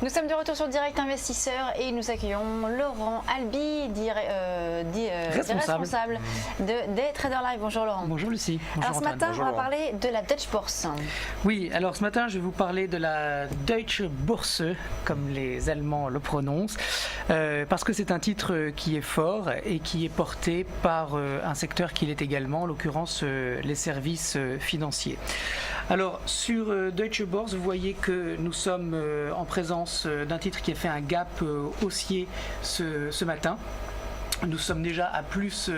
Nous sommes de retour sur Direct Investisseur et nous accueillons Laurent Albi, responsable de Day Trader Live. Bonjour Laurent. Bonjour Lucie. Bonjour alors ce matin, on va parler de la Deutsche Börse. Oui, alors ce matin, je vais vous parler de la Deutsche Börse, comme les Allemands le prononcent, parce que c'est un titre qui est fort et qui est porté par un secteur qui l'est également, en l'occurrence les services financiers. Alors sur Deutsche Börse, vous voyez que nous sommes en présence d'un titre qui a fait un gap haussier ce matin. Nous sommes déjà à plus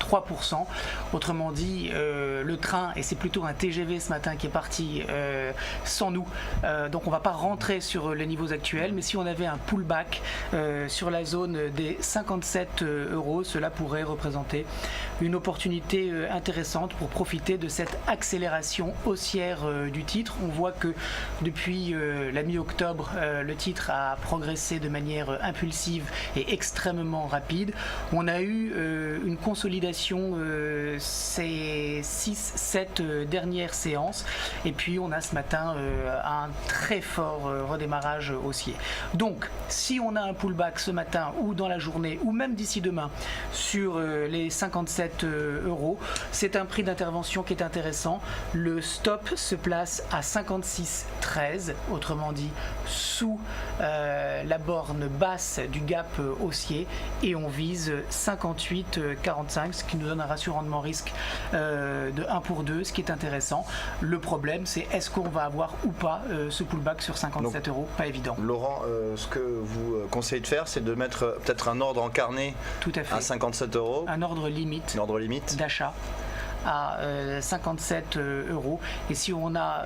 3%, autrement dit le train, et c'est plutôt un TGV ce matin qui est parti sans nous, donc on ne va pas rentrer sur les niveaux actuels, mais si on avait un pullback sur la zone des 57 €, cela pourrait représenter une opportunité intéressante pour profiter de cette accélération haussière du titre. On voit que depuis la mi-octobre, le titre a progressé de manière impulsive et extrêmement rapide. On a eu une consolidation ces 6-7 dernières séances, et puis on a ce matin un très fort redémarrage haussier. Donc si on a un pullback ce matin ou dans la journée ou même d'ici demain sur les 57 €, c'est un prix d'intervention qui est intéressant. Le stop se place à 56,13, autrement dit sous la borne basse du gap haussier, et on vise 58,45, ce qui nous donne un ratio rendement risque de 1 pour 2, ce qui est intéressant. Le problème, c'est est-ce qu'on va avoir ou pas ce pullback sur 57 €? Pas évident. Laurent, ce que vous conseillez de faire, c'est de mettre peut-être un ordre en carnet. Tout à fait. À 57 €. Un ordre limite. D'achat à 57 €, et si on a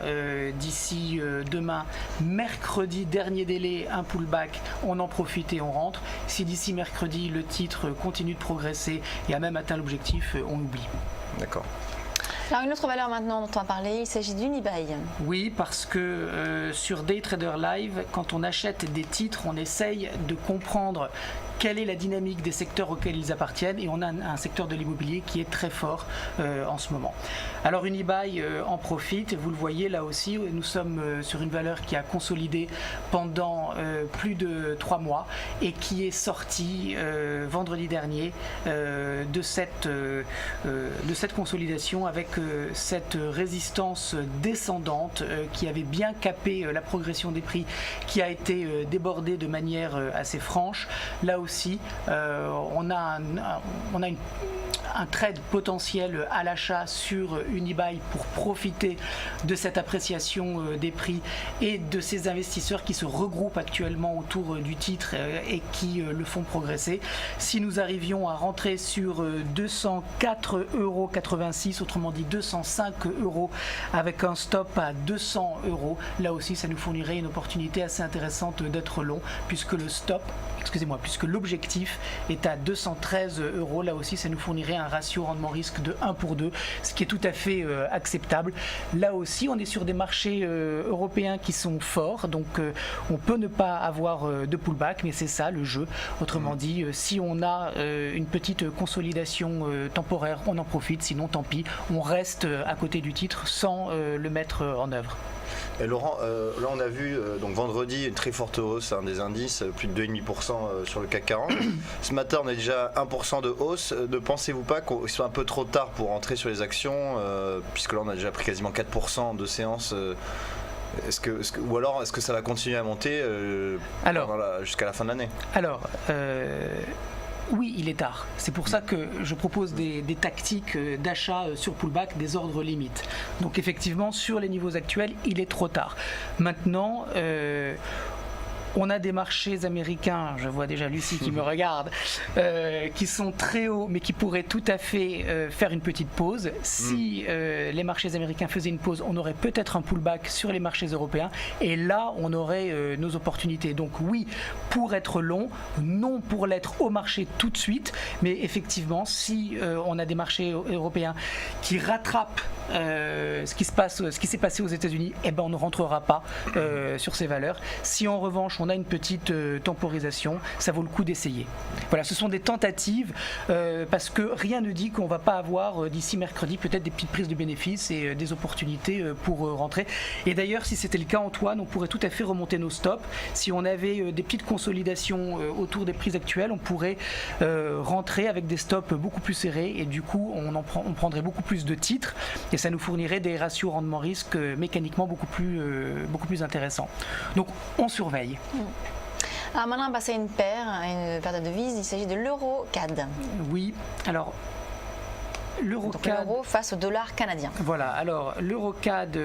d'ici demain, mercredi, dernier délai, un pullback, on en profite et on rentre. Si d'ici mercredi le titre continue de progresser et a même atteint l'objectif, on oublie. D'accord. Alors une autre valeur maintenant dont on va parler, il s'agit d'Unibail. Oui, parce que sur Day Trader Live, quand on achète des titres, on essaye de comprendre quelle est la dynamique des secteurs auxquels ils appartiennent, et on a un secteur de l'immobilier qui est très fort en ce moment. Alors Unibail en profite, vous le voyez là aussi, nous sommes sur une valeur qui a consolidé pendant plus de 3 mois et qui est sortie vendredi dernier de cette consolidation avec cette résistance descendante qui avait bien capé la progression des prix, qui a été débordée de manière assez franche. Là aussi, on a un trade potentiel à l'achat sur Unibail pour profiter de cette appréciation des prix et de ces investisseurs qui se regroupent actuellement autour du titre et qui le font progresser. Si nous arrivions à rentrer sur 204,86 €, autrement dit 205 € avec un stop à 200 €, là aussi ça nous fournirait une opportunité assez intéressante d'être long, puisque l'objectif est à 213 €. Là aussi, ça nous fournirait un ratio rendement risque de 1 pour 2, ce qui est tout à fait acceptable. Là aussi, on est sur des marchés européens qui sont forts, donc on peut ne pas avoir de pullback, mais c'est ça le jeu. Autrement dit, si on a une petite consolidation temporaire, on en profite, sinon tant pis, on reste à côté du titre sans le mettre en œuvre. Et Laurent, là on a vu donc vendredi une très forte hausse des indices, plus de 2,5% sur le CAC 40. Ce matin on a déjà 1% de hausse. Ne pensez-vous pas qu'il soit un peu trop tard pour entrer sur les actions, puisque là on a déjà pris quasiment 4% de séance, ou alors est-ce que ça va continuer à monter jusqu'à la fin de l'année? Oui, il est tard. C'est pour ça que je propose des tactiques d'achat sur pullback, des ordres limites. Donc effectivement, sur les niveaux actuels, il est trop tard. Maintenant, on a des marchés américains, je vois déjà Lucie qui me regarde, qui sont très hauts, mais qui pourraient tout à fait faire une petite pause. Si les marchés américains faisaient une pause, on aurait peut-être un pullback sur les marchés européens, et là, on aurait nos opportunités. Donc oui, pour être long, non pour l'être au marché tout de suite, mais effectivement, si on a des marchés européens qui rattrapent ce qui s'est passé aux États-Unis, eh ben on ne rentrera pas sur ces valeurs. Si en revanche on a une petite temporisation, ça vaut le coup d'essayer. Voilà, ce sont des tentatives parce que rien ne dit qu'on ne va pas avoir d'ici mercredi peut-être des petites prises de bénéfices et des opportunités pour rentrer. Et d'ailleurs, si c'était le cas, Antoine, on pourrait tout à fait remonter nos stops. Si on avait des petites consolidations autour des prises actuelles, on pourrait rentrer avec des stops beaucoup plus serrés et du coup, on prendrait beaucoup plus de titres et ça nous fournirait des ratios rendement-risque mécaniquement beaucoup plus intéressants. Donc, on surveille. Alors maintenant, on va passer à une paire de devises. Il s'agit de l'euro-CAD. Oui, alors Donc l'euro face au dollar canadien. Voilà, alors l'euro-CAD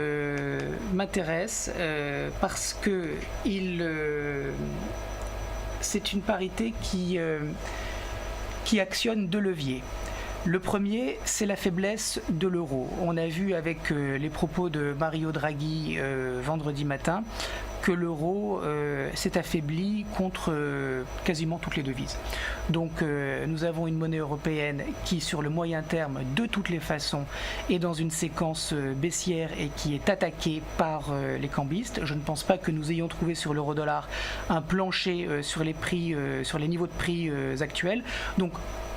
m'intéresse parce que c'est une parité qui actionne deux leviers. Le premier, c'est la faiblesse de l'euro. On a vu avec les propos de Mario Draghi vendredi matin que l'euro s'est affaibli contre quasiment toutes les devises. Donc nous avons une monnaie européenne qui, sur le moyen terme, de toutes les façons, est dans une séquence baissière et qui est attaquée par les cambistes. Je ne pense pas que nous ayons trouvé sur l'euro-dollar un plancher sur les prix, sur les niveaux de prix actuels. Donc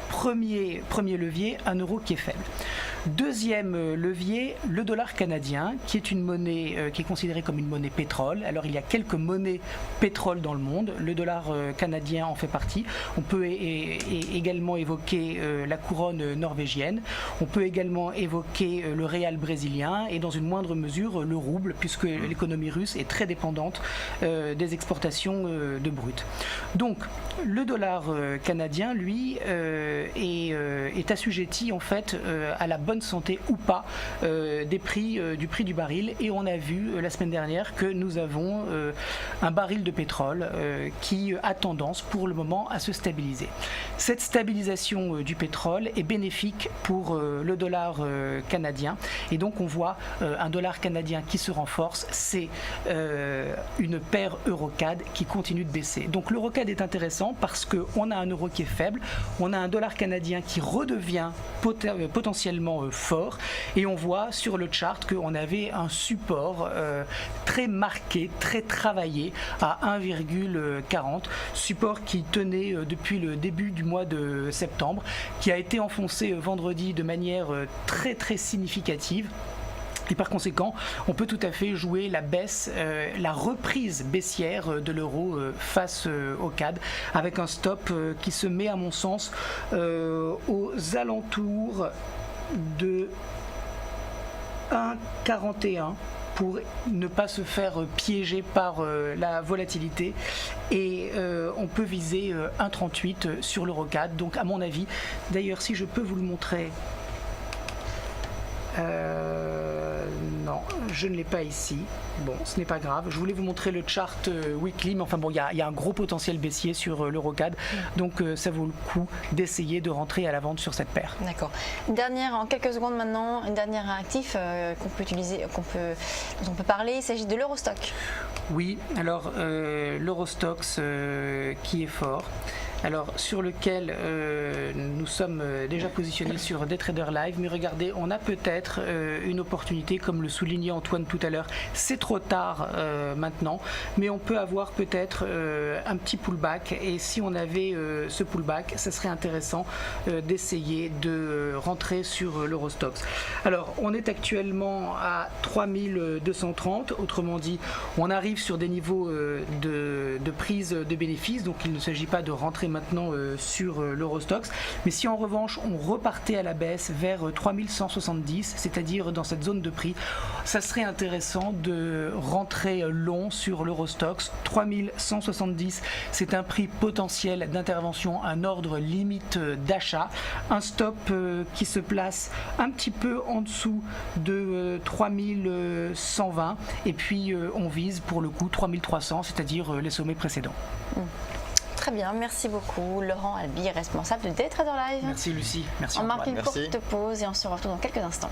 Premier levier, un euro qui est faible. Deuxième levier, le dollar canadien, qui est une monnaie qui est considérée comme une monnaie pétrole. Alors il y a quelques monnaies pétrole dans le monde, le dollar canadien en fait partie. On peut également évoquer la couronne norvégienne, on peut également évoquer le réal brésilien et dans une moindre mesure le rouble, puisque l'économie russe est très dépendante des exportations de brut. Donc le dollar canadien, lui, est assujetti en fait à la bonne santé ou pas du prix du baril, et on a vu la semaine dernière que nous avons un baril de pétrole qui a tendance pour le moment à se stabiliser. Cette stabilisation du pétrole est bénéfique pour le dollar canadien, et donc on voit un dollar canadien qui se renforce, c'est une paire euro-CAD qui continue de baisser. Donc l'euro-CAD est intéressant parce qu'on a un euro qui est faible, on a un dollar canadien qui redevient potentiellement fort, et on voit sur le chart qu'on avait un support très marqué, très travaillé à 1,40, support qui tenait depuis le début du mois de septembre, qui a été enfoncé vendredi de manière très très significative. Et par conséquent, on peut tout à fait jouer la baisse, la reprise baissière de l'euro face au CAD, avec un stop qui se met à mon sens aux alentours de 1,41 pour ne pas se faire piéger par la volatilité, et on peut viser 1,38 sur l'euro-CAD. Donc à mon avis, d'ailleurs si je peux vous le montrer, non, je ne l'ai pas ici. Bon, ce n'est pas grave. Je voulais vous montrer le chart weekly, mais enfin bon, il y a un gros potentiel baissier sur l'euro-CAD, donc ça vaut le coup d'essayer de rentrer à la vente sur cette paire. D'accord. En quelques secondes maintenant, un dernier actif qu'on peut utiliser, dont on peut parler, il s'agit de l'Eurostock. Oui, alors l'Eurostox qui est fort. Alors sur lequel nous sommes déjà positionnés sur des traders live, mais regardez, on a peut-être une opportunité, comme le soulignait Antoine tout à l'heure. C'est trop tard maintenant, mais on peut avoir peut-être un petit pullback, et si on avait ce pullback, ça serait intéressant d'essayer de rentrer sur l'Eurostox. Alors on est actuellement à 3230, autrement dit on arrive sur des niveaux de prise de bénéfices, donc il ne s'agit pas de rentrer maintenant sur l'Eurostox, mais si en revanche on repartait à la baisse vers 3170, c'est-à-dire dans cette zone de prix, ça serait intéressant de rentrer long sur l'Eurostox. 3170, c'est un prix potentiel d'intervention, un ordre limite d'achat, un stop qui se place un petit peu en dessous de 3120, et puis on vise pour le coup 3300, c'est-à-dire les sommets précédents. Très bien, merci beaucoup Laurent Albi, responsable de Day Trader Live. Merci Lucie, merci. On marque une courte pause et on se retrouve dans quelques instants.